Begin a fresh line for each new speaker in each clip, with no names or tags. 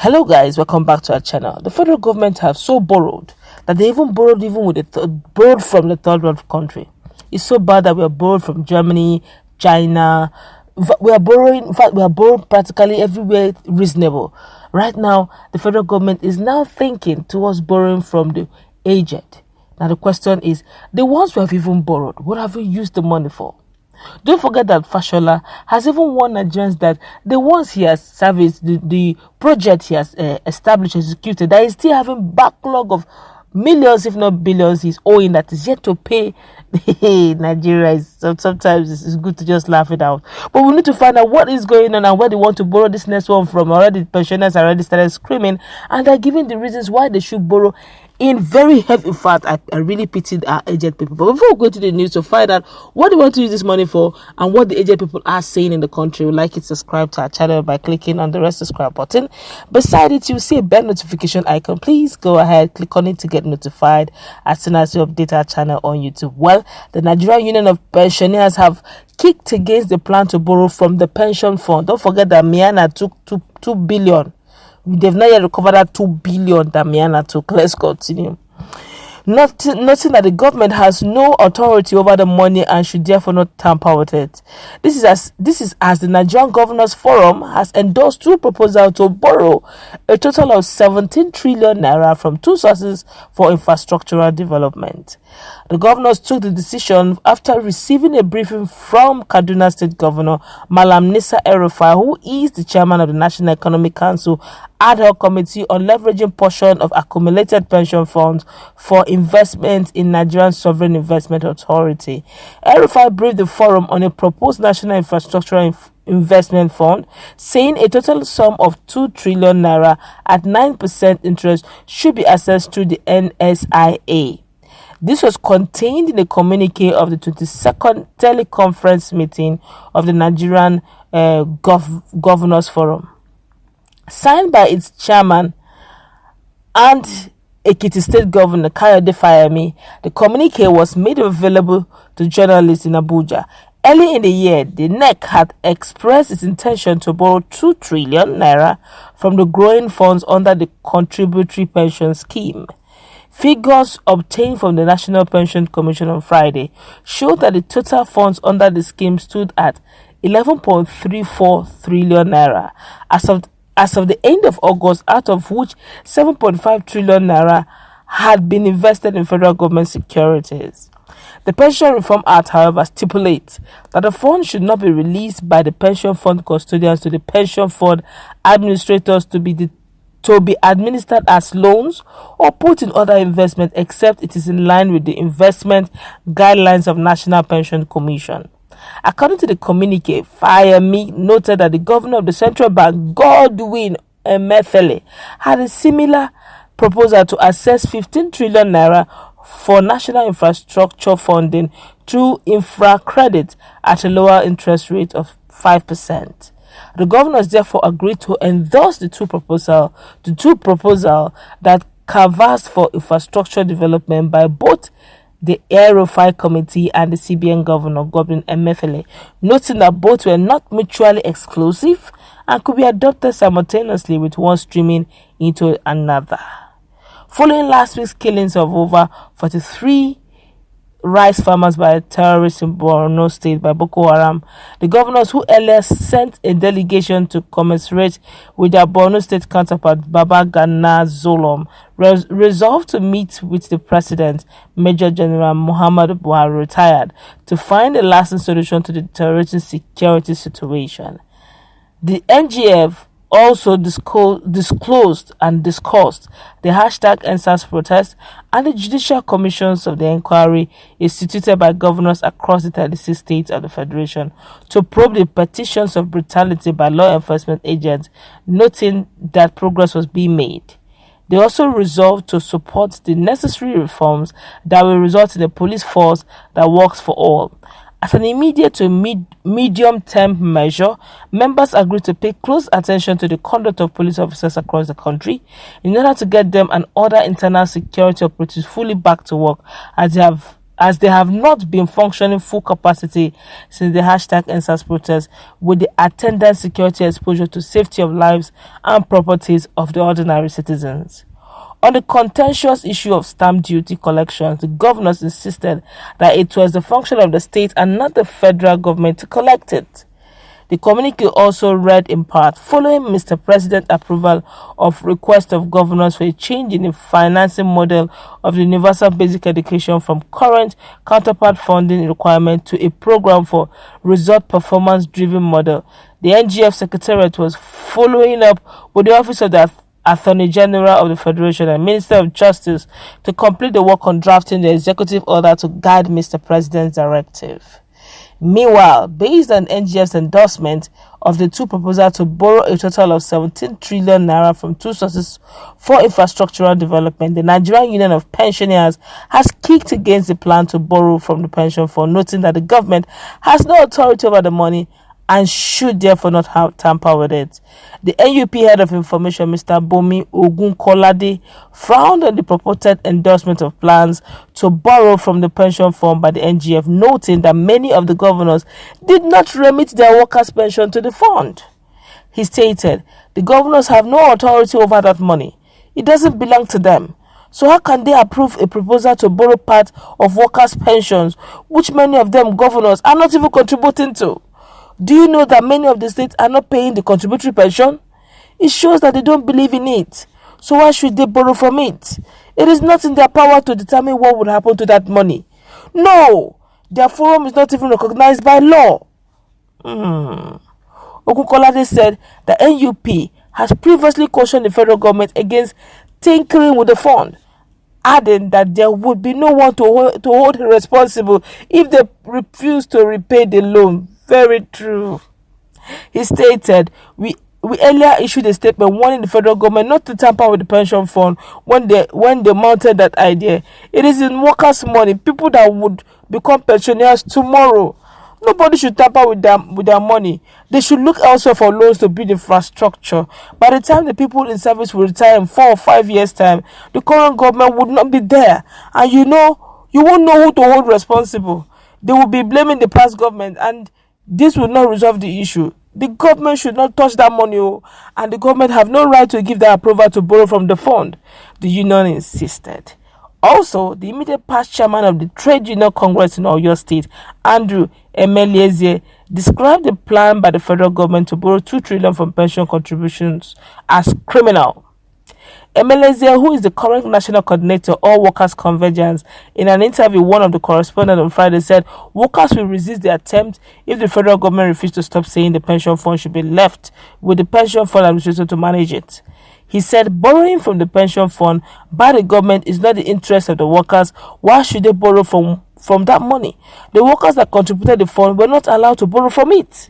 Hello guys, welcome back to our channel. The federal government have so borrowed that they even borrowed borrowed from the third world country. It's so bad that we are borrowed from Germany, China. We are borrowing, in fact, we are borrowing practically everywhere reasonable. Right now, the federal government is now thinking towards borrowing from the aged. Now the question is, the ones who have even borrowed, what have we used the money for? Don't forget that Fashola has even warned Nigerians that the ones he has serviced, the project he has established, executed, that is still having backlog of millions, if not billions, he's owing that is yet to pay. Nigeria is sometimes it's good to just laugh it out. But we need to find out what is going on and where they want to borrow this next one from. Already pensioners already started screaming and they're giving the reasons why they should borrow in very heavy. In fact, I really pitied our aged people. But before we go to the news to find out what they want to use this money for and what the aged people are saying in the country, we'd like you to subscribe to our channel by clicking on the red subscribe button. Beside it, you'll see a bell notification icon. Please go ahead, click on it to get notified as soon as we update our channel on YouTube. Well, the Nigerian Union of Pensioners have kicked against the plan to borrow from the pension fund. Don't forget that Miana took 2 billion. They've not yet recovered that 2 billion that Miana took. Let's continue. Noting that the government has no authority over the money and should therefore not tamper with it. This is as the Nigerian Governors Forum has endorsed two proposals to borrow a total of 17 trillion naira from two sources for infrastructural development. The governors took the decision after receiving a briefing from Kaduna State Governor Malam Nisa Emefeile, who is the chairman of the National Economic Council ad hoc committee on leveraging portion of accumulated pension funds for investment in Nigerian Sovereign Investment Authority. Emefeile briefed the forum on a proposed National Infrastructure Investment Fund, saying a total sum of 2 trillion naira at 9% interest should be accessed through the NSIA. This was contained in a communique of the 22nd teleconference meeting of the Nigerian Governors Forum. Signed by its chairman and Ekiti State Governor Kayode Fayemi, the communique was made available to journalists in Abuja. Early in the year, the NEC had expressed its intention to borrow 2 trillion naira from the growing funds under the Contributory Pension Scheme. Figures obtained from the National Pension Commission on Friday showed that the total funds under the scheme stood at 11.34 trillion naira as of the end of August, out of which 7.5 trillion naira had been invested in federal government securities. The Pension Reform Act, however, stipulates that the funds should not be released by the pension fund custodians to the pension fund administrators to be administered as loans or put in other investment, except it is in line with the investment guidelines of National Pension Commission. According to the communique, Fayemi noted that the governor of the central bank, Godwin Emefeile, had a similar proposal to access 15 trillion naira for national infrastructure funding through infra credit at a lower interest rate of 5%. The governors therefore agreed to endorse the two proposals that canvassed for infrastructure development by both the Emefeile Committee and the CBN Governor Godwin Emefeile, noting that both were not mutually exclusive and could be adopted simultaneously with one streaming into another. Following last week's killings of over 43 rice farmers by terrorists in Borno State by Boko Haram, the governors who earlier sent a delegation to commiserate with their Borno State counterpart Baba Gana Zulum resolved to meet with the President, Major General Muhammad Buhari retired, to find a lasting solution to the terrorist security situation. The NGF also disclosed and discussed the hashtag #EndSARS protest and the judicial commissions of the inquiry instituted by governors across the 36 states of the Federation to probe the petitions of brutality by law enforcement agents, noting that progress was being made. They also resolved to support the necessary reforms that will result in a police force that works for all. As an immediate to medium-term measure, members agreed to pay close attention to the conduct of police officers across the country in order to get them and other internal security operatives fully back to work, as they have as they have not been functioning full capacity since the #EndSARS protest, with the attendant security exposure to safety of lives and properties of the ordinary citizens. On the contentious issue of stamp duty collections, the governors insisted that it was the function of the state and not the federal government to collect it. The communique also read in part, following Mr. President's approval of request of governors for a change in the financing model of the universal basic education from current counterpart funding requirement to a program for result performance-driven model. The NGF Secretariat was following up with the Office of the Attorney General of the Federation and Minister of Justice to complete the work on drafting the executive order to guide Mr. President's directive. Meanwhile, based on NGF's endorsement of the two proposals to borrow a total of 17 trillion naira from two sources for infrastructural development, the Nigerian Union of Pensioners has kicked against the plan to borrow from the pension fund, noting that the government has no authority over the money and should therefore not have tamper with it. The NUP head of information, Mr. Bomi Ogunkolade, frowned on the purported endorsement of plans to borrow from the pension fund by the NGF, noting that many of the governors did not remit their workers' pension to the fund. He stated, the governors have no authority over that money. It doesn't belong to them. So how can they approve a proposal to borrow part of workers' pensions, which many of them governors are not even contributing to? Do you know that many of the states are not paying the contributory pension? It shows that they don't believe in it. So why should they borrow from it? It is not in their power to determine what would happen to that money. No, their forum is not even recognized by law. Okukolade said the NUP has previously cautioned the federal government against tinkering with the fund, adding that there would be no one to hold responsible if they refuse to repay the loan. Very true. He stated, we earlier issued a statement warning the federal government not to tamper with the pension fund when they mounted that idea. It is in workers' money, people that would become pensioners tomorrow. Nobody should tamper with their money. They should look elsewhere for loans to build infrastructure. By the time the people in service will retire in 4 or 5 years' time, the current government would not be there. And you won't know who to hold responsible. They will be blaming the past government, and this will not resolve the issue. The government should not touch that money, and the government have no right to give their approval to borrow from the fund, the union insisted. Also, the immediate past chairman of the Trade Union Congress in Oyo State, Andrew Emefeile, described the plan by the federal government to borrow 2 trillion from pension contributions as criminal. Emefeile, who is the current national coordinator of All Workers Convergence, in an interview with one of the correspondents on Friday said workers will resist the attempt if the federal government refuses to stop saying the pension fund should be left with the pension fund administrator to manage it. He said borrowing from the pension fund by the government is not the interest of the workers. Why should they borrow from that money? The workers that contributed the fund were not allowed to borrow from it.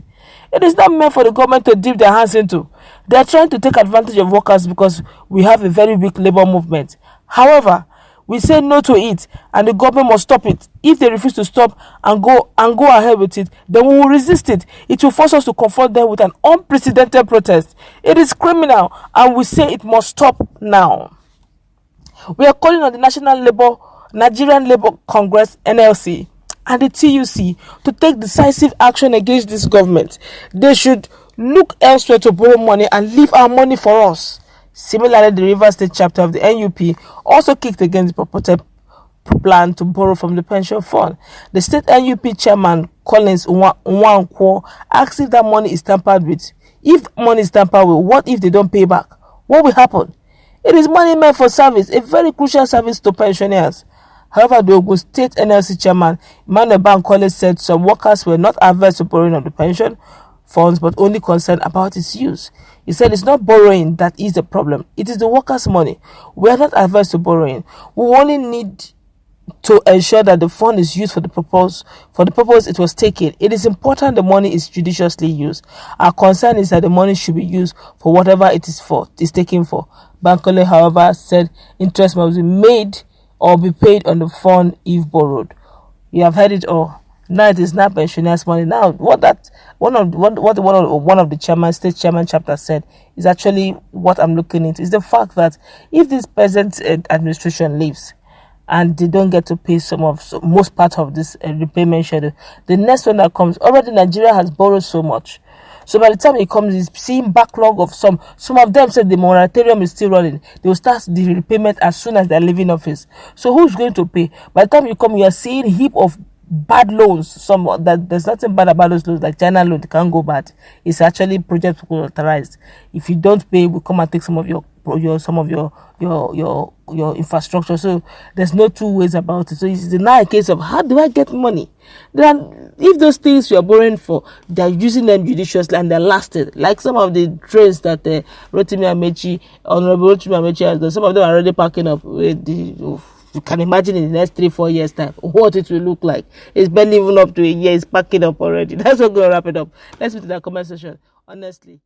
It is not meant for the government to dip their hands into. They are trying to take advantage of workers because we have a very weak labor movement. However, we say no to it, and the government must stop it. If they refuse to stop and go ahead with it, then we will resist it. It will force us to confront them with an unprecedented protest. It is criminal, and we say it must stop now. We are calling on the Nigerian Labour Congress (NLC) and the TUC to take decisive action against this government. They should look elsewhere to borrow money and leave our money for us. Similarly, the Rivers State chapter of the NUP also kicked against the purported plan to borrow from the pension fund. The state NUP chairman, Collins Nwankwo, asked if that money is tampered with. If money is tampered with, what if they don't pay back? What will happen? It is money meant for service, a very crucial service to pensioners. However, the Ogun State NLC chairman, Emmanuel Bankole, said some workers were not averse to borrowing of the pension funds, but only concerned about its use. He said it's not borrowing that is the problem. It is the workers' money. We are not averse to borrowing. We only need to ensure that the fund is used for the purpose it was taken. It is important the money is judiciously used. Our concern is that the money should be used for whatever it is taken for. Bankole, however, said interest must be made or be paid on the fund if borrowed. You have heard it all. Now it is not pensioners' money. Now, one of the state chairman chapter said is actually what I'm looking into. Is the fact that if this present administration leaves, and they don't get to pay most part of this repayment schedule. The next one that comes, already Nigeria has borrowed so much. So by the time it comes, it's seeing backlog of some of them said the moratorium is still running. They will start the repayment as soon as they're leaving office. So who's going to pay? By the time you come, you are seeing a heap of bad loans. Some that there's nothing bad about those loans, like China loan, it can't go bad. It's actually project authorized. If you don't pay, we'll come and take some of your infrastructure. So there's no two ways about it. So it's now a case of, how do I get money? Then if those things you're borrowing for, they're using them judiciously and they're lasted, like some of the trains that Honorable Rotimi Amechi has done, some of them are already packing up with the you can imagine in the next 3-4 years time what it will look like. It's barely even up to a year, it's packing up already. That's not going to wrap it up. Let's meet in the comment section. Honestly.